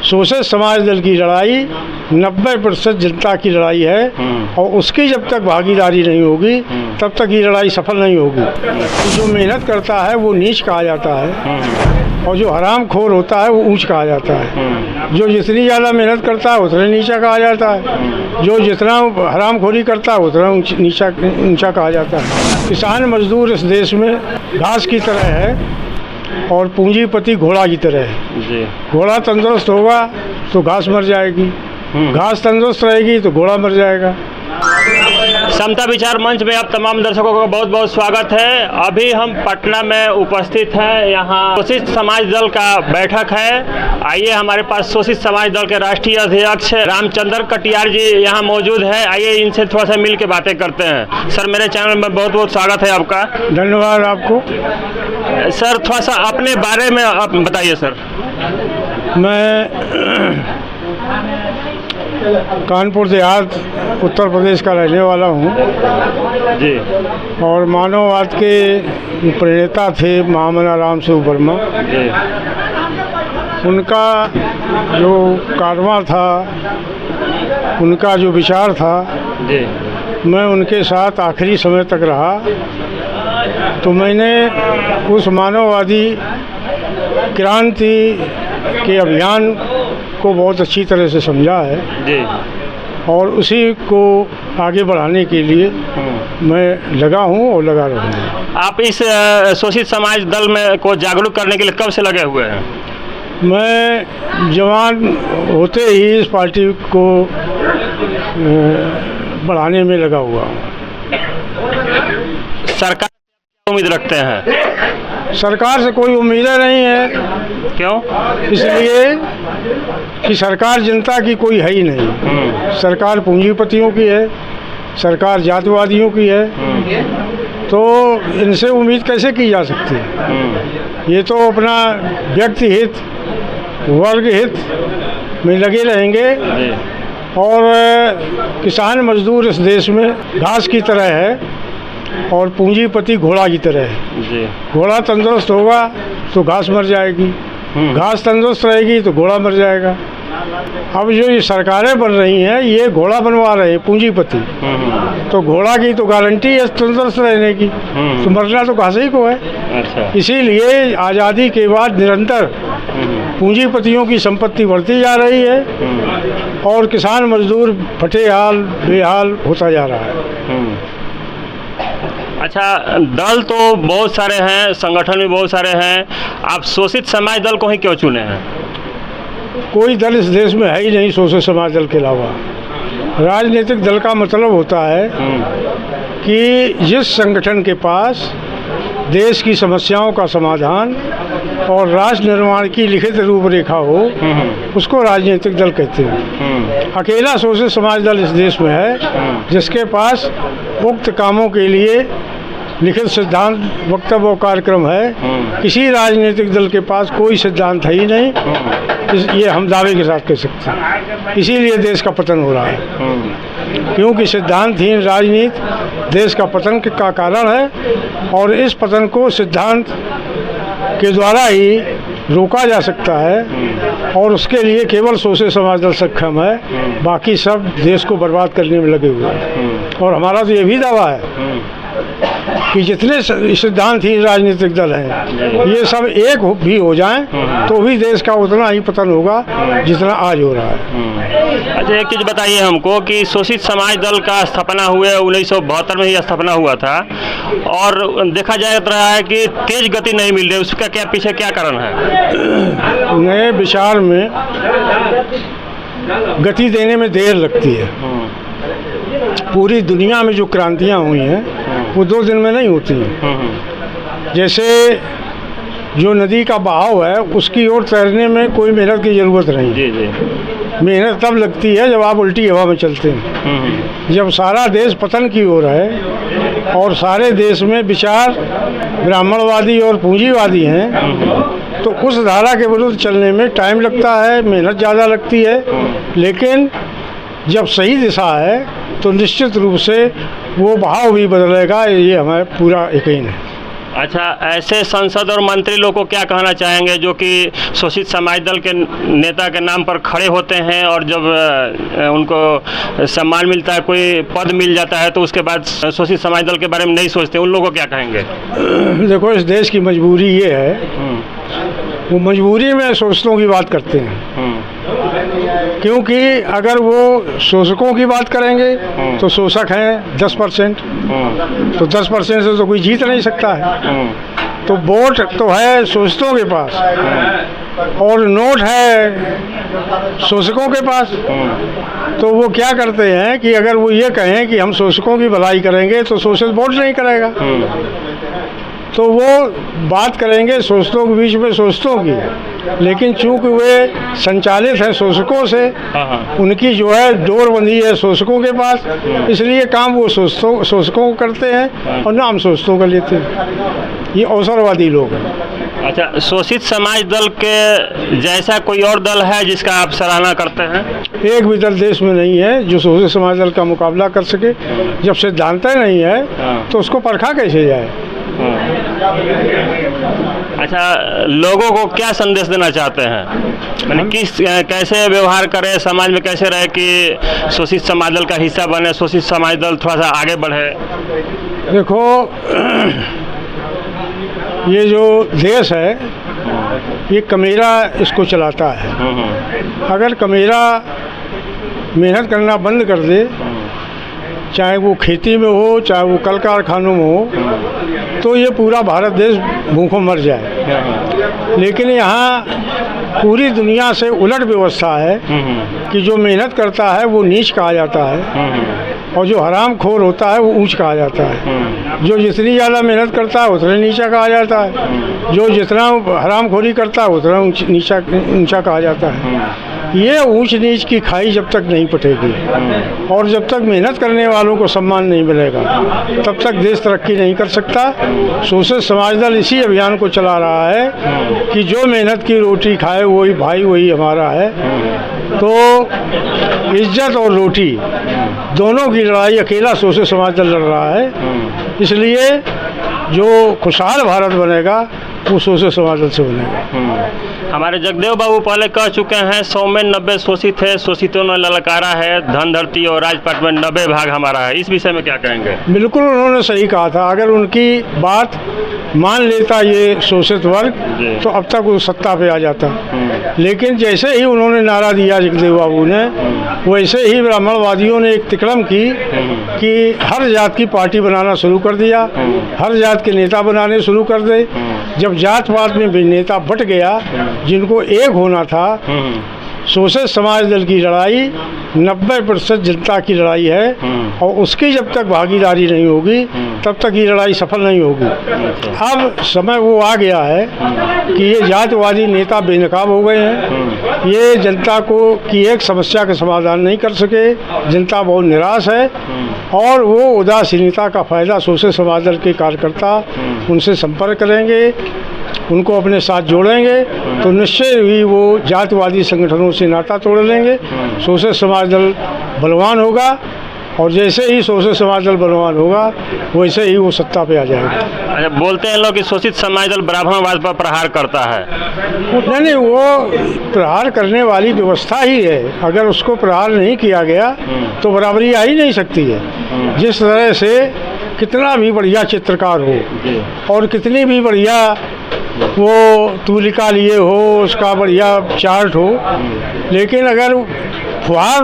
Social समाज दल की लड़ाई 90% जनता की लड़ाई है और उसकी जब तक भागीदारी नहीं होगी तब तक ये लड़ाई सफल नहीं होगी। जो मेहनत करता है वो नीच कहा जाता है और जो हरामखोर होता है वो ऊंच कहा जाता है। जो जितनी ज़्यादा मेहनत करता है उतना नीचा कहा जाता है, जो जितना हरामखोरी करता है उतना ऊंचा कहा जाता है। किसान मजदूर इस देश में घास की तरह है और पूंजीपति घोड़ा की तरह है। घोड़ा तंदुरुस्त होगा तो घास मर जाएगी, घास तंदुरुस्त रहेगी तो घोड़ा मर जाएगा। समता विचार मंच में आप तमाम दर्शकों का बहुत बहुत स्वागत है। अभी हम पटना में उपस्थित हैं। यहाँ शोषित समाज दल का बैठक है। आइए, हमारे पास शोषित समाज दल के राष्ट्रीय अध्यक्ष रामचंद्र कटियार जी यहाँ मौजूद है। आइए इनसे थोड़ा सा मिल के बातें करते हैं। सर, मेरे चैनल में बहुत बहुत स्वागत है आपका। धन्यवाद आपको। सर, थोड़ा सा अपने बारे में आप बताइए। सर, मैं कानपुर देहात उत्तर प्रदेश का रहने वाला हूँ जी। और मानववाद के प्रणेता थे महामना राम स्वरूप वर्मा जी। उनका जो कारवां था, उनका जो विचार था जी, मैं उनके साथ आखिरी समय तक रहा। तो मैंने उस मानववादी क्रांति के अभियान को बहुत अच्छी तरह से समझा है जी। और उसी को आगे बढ़ाने के लिए मैं लगा हूँ और लगा रहूँगा। आप इस शोषित समाज दल में को जागरूक करने के लिए कब से लगे हुए हैं? मैं जवान होते ही इस पार्टी को बढ़ाने में लगा हुआ हूँ। सरकार से उम्मीद रखते हैं? सरकार से कोई उम्मीद नहीं है। क्यों? इसलिए कि सरकार जनता की कोई है ही नहीं। सरकार पूंजीपतियों की है, सरकार जातिवादियों की है। तो इनसे उम्मीद कैसे की जा सकती है? ये तो अपना व्यक्ति हित, वर्ग हित में लगे रहेंगे। और किसान मजदूर इस देश में घास की तरह है और पूंजीपति घोड़ा की तरह है। घोड़ा तंदुरुस्त होगा तो घास मर जाएगी, घास तंदुरुस्त रहेगी तो घोड़ा मर जाएगा। अब जो ये सरकारें बन रही हैं ये घोड़ा बनवा रहे हैं पूंजीपति। तो घोड़ा की तो गारंटी है तंदुरुस्त रहने की, तो मरना तो घास ही को है। अच्छा। इसीलिए आज़ादी के बाद निरंतर पूंजीपतियों की संपत्ति बढ़ती जा रही है और किसान मजदूर फटेहाल बेहाल होता जा रहा है। अच्छा, दल तो बहुत सारे हैं, संगठन भी बहुत सारे हैं, आप शोषित समाज दल को ही क्यों चुने हैं? कोई दल इस देश में है ही नहीं शोषित समाज दल के अलावा। राजनीतिक दल का मतलब होता है कि जिस संगठन के पास देश की समस्याओं का समाधान और राष्ट्र निर्माण की लिखित रूपरेखा हो उसको राजनीतिक दल कहते हैं। अकेला शोषित समाज दल इस देश में है जिसके पास उक्त कामों के लिए लिखित सिद्धांत, वक्तव्य और कार्यक्रम है। किसी राजनीतिक दल के पास कोई सिद्धांत है ही नहीं, ये हम दावे के साथ कह सकते हैं। इसीलिए देश का पतन हो रहा है, क्योंकि सिद्धांतहीन राजनीति देश का पतन का कारण है और इस पतन को सिद्धांत के द्वारा ही रोका जा सकता है और उसके लिए केवल शोषित समाज दल सक्षम है। बाकी सब देश को बर्बाद करने में लगे हुए हैं। और हमारा तो ये भी दावा है कि जितने सिद्धांतहीन राजनीतिक दल हैं ये सब एक भी हो जाएं तो भी देश का उतना ही पतन होगा जितना आज हो रहा है। अच्छा, एक चीज़ बताइए हमको कि शोषित समाज दल का स्थापना हुए 1972 में ही स्थापना हुआ था और देखा जा रहा है कि तेज गति नहीं मिल रही, उसका क्या पीछे क्या कारण है? नए विचार में गति देने में देर लगती है। पूरी दुनिया में जो क्रांतियाँ हुई हैं वो 2 दिन में नहीं होती हैं। जैसे जो नदी का बहाव है उसकी ओर तैरने में कोई मेहनत की ज़रूरत नहीं। जी जी। मेहनत तब लगती है जब आप उल्टी हवा में चलते हैं। जब सारा देश पतन की ओर है और सारे देश में विचार ब्राह्मणवादी और पूंजीवादी हैं तो उस धारा के विरुद्ध चलने में टाइम लगता है, मेहनत ज़्यादा लगती है। लेकिन जब सही दिशा है तो निश्चित रूप से वो बहाव भी बदलेगा, ये हमें पूरा यकीन है। अच्छा, ऐसे सांसद और मंत्री लोग को क्या कहना चाहेंगे जो कि शोषित समाज दल के नेता के नाम पर खड़े होते हैं और जब उनको सम्मान मिलता है, कोई पद मिल जाता है, तो उसके बाद शोषित समाज दल के बारे में नहीं सोचते, उन लोगों को क्या कहेंगे? देखो, इस देश की मजबूरी ये है, वो मजबूरी में शोषकों की बात करते हैं। क्योंकि अगर वो शोषकों की बात करेंगे तो शोषक हैं 10%, तो 10% से तो कोई जीत नहीं सकता है। तो वोट तो है शोषकों के पास और नोट है शोषकों के पास। तो वो क्या करते हैं कि अगर वो ये कहें कि हम शोषकों की भलाई करेंगे तो शोषक वोट नहीं करेगा, तो वो बात करेंगे शोषकों के बीच में शोषकों की, लेकिन चूंकि वे संचालित हैं शोषकों से, उनकी जो है डोर बंधी है शोषकों के पास, इसलिए काम वो शोषकों को करते हैं और नाम शोषकों का लेते हैं। ये अवसरवादी लोग हैं। अच्छा, शोषित समाज दल के जैसा कोई और दल है जिसका आप सराहना करते हैं? एक भी दल देश में नहीं है जो शोषित समाज दल का मुकाबला कर सके। जब सिद्धांत नहीं है तो उसको परखा कैसे जाए? अच्छा, लोगों को क्या संदेश देना चाहते हैं, यानी कैसे व्यवहार करें, समाज में कैसे रहे कि शोषित समाज दल का हिस्सा बने, शोषित समाज दल थोड़ा सा आगे बढ़े? देखो, ये जो देश है ये कमेरा इसको चलाता है। अगर कमेरा मेहनत करना बंद कर दे, चाहे वो खेती में हो चाहे वो कल कारखानों में हो, तो ये पूरा भारत देश भूखों मर जाए। लेकिन यहाँ पूरी दुनिया से उलट व्यवस्था है कि जो मेहनत करता है वो नीच कहा जाता है और जो हराम खोर होता है वो ऊंच कहा जाता है। जो जितनी ज़्यादा मेहनत करता है उतना नीचा कहा जाता है, जो जितना हराम खोरी करता है उतना ऊंचा कहा जाता है। ये ऊंच नीच की खाई जब तक नहीं पटेगी और जब तक मेहनत करने वालों को सम्मान नहीं मिलेगा तब तक देश तरक्की नहीं कर सकता। शोषित समाज दल इसी अभियान को चला रहा है कि जो मेहनत की रोटी खाए वही भाई वही हमारा है। तो इज्जत और रोटी दोनों की लड़ाई अकेला शोषित समाज दल लड़ रहा है। इसलिए जो खुशहाल भारत बनेगा वो शोषित समाज दल से बनेगा। हमारे जगदेव बाबू पहले कह चुके हैं 100 में 90 शोषित है, शोषितों ने ललकारा है, धन धरती और राजपाट में 90 भाग हमारा है। इस विषय में क्या कहेंगे? बिल्कुल उन्होंने सही कहा था। अगर उनकी बात मान लेता ये शोषित वर्ग तो अब तक वो सत्ता पे आ जाता। लेकिन जैसे ही उन्होंने नारा दिया जगदेव बाबू ने, वैसे ही ब्राह्मणवादियों ने एक तिकड़म की कि हर जात की पार्टी बनाना शुरू कर दिया, हर जात के नेता बनाने शुरू कर दे। जब जात पात में भी नेता बट गया, जिनको एक होना था, शोषित समाज दल की लड़ाई 90% जनता की लड़ाई है और उसकी जब तक भागीदारी नहीं होगी तब तक ये लड़ाई सफल नहीं होगी। अब समय वो आ गया है कि ये जातिवादी नेता बेनकाब हो गए हैं। ये जनता को की एक समस्या का समाधान नहीं कर सके। जनता बहुत निराश है और वो उदासीनता का फ़ायदा शोषित समाज दल के कार्यकर्ता उनसे संपर्क करेंगे, उनको अपने साथ जोड़ेंगे तो निश्चय ही वो जातिवादी संगठनों से नाता तोड़ लेंगे। शोषित समाज दल बलवान होगा और जैसे ही शोषित समाज दल बलवान होगा वैसे ही वो सत्ता पे आ जाएगा। अच्छा, बोलते हैं लोग कि शोषित समाज दल ब्राह्मणवाद पर प्रहार करता है। नहीं, वो प्रहार करने वाली व्यवस्था ही है। अगर उसको प्रहार नहीं किया गया तो बराबरी आ ही नहीं सकती है। जिस तरह से कितना भी बढ़िया चित्रकार हो और कितनी भी बढ़िया वो तूलिका लिए हो, उसका बढ़िया चार्ट हो, लेकिन अगर फुहार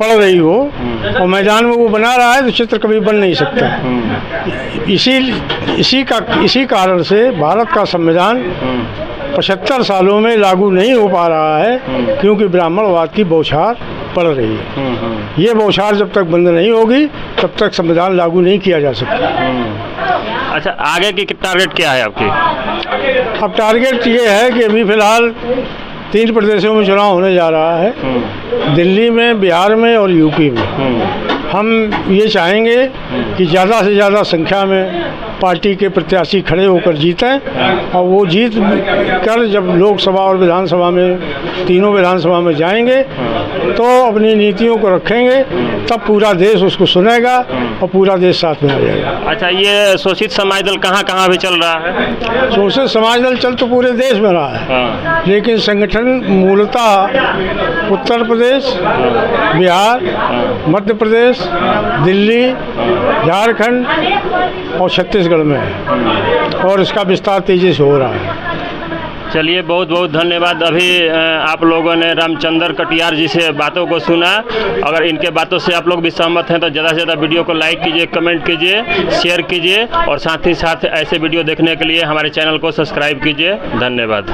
पड़ रही हो और मैदान में वो बना रहा है तो चित्र कभी बन नहीं सकता। इसी कारण से भारत का संविधान 75 सालों में लागू नहीं हो पा रहा है, क्योंकि ब्राह्मणवाद की बौछार पड़ रही है। ये बौछार जब तक बंद नहीं होगी तब तक संविधान लागू नहीं किया जा सकता। अच्छा, आगे की टारगेट क्या है आपकी? अब टारगेट ये है कि अभी फ़िलहाल 3 प्रदेशों में चुनाव होने जा रहा है, दिल्ली में, बिहार में और यूपी में। हम ये चाहेंगे कि ज़्यादा से ज़्यादा संख्या में पार्टी के प्रत्याशी खड़े होकर जीतें और वो जीत कर जब लोकसभा और विधानसभा में तीनों विधानसभा में जाएंगे तो अपनी नीतियों को रखेंगे, तब पूरा देश उसको सुनेगा और पूरा देश साथ में आ जाएगा। अच्छा, ये शोषित समाज दल कहाँ कहाँ भी चल रहा है? शोषित समाज दल चल तो पूरे देश में रहा है, लेकिन संगठन मूलतः उत्तर प्रदेश, बिहार, मध्य प्रदेश, दिल्ली, झारखंड और छत्तीसगढ़ में है और इसका विस्तार तेजी से हो रहा है। चलिए, बहुत बहुत धन्यवाद। अभी आप लोगों ने रामचंद्र कटियार जी से बातों को सुना। अगर इनके बातों से आप लोग भी सहमत हैं तो ज़्यादा से ज़्यादा वीडियो को लाइक कीजिए, कमेंट कीजिए, शेयर कीजिए और साथ ही साथ ऐसे वीडियो देखने के लिए हमारे चैनल को सब्सक्राइब कीजिए। धन्यवाद।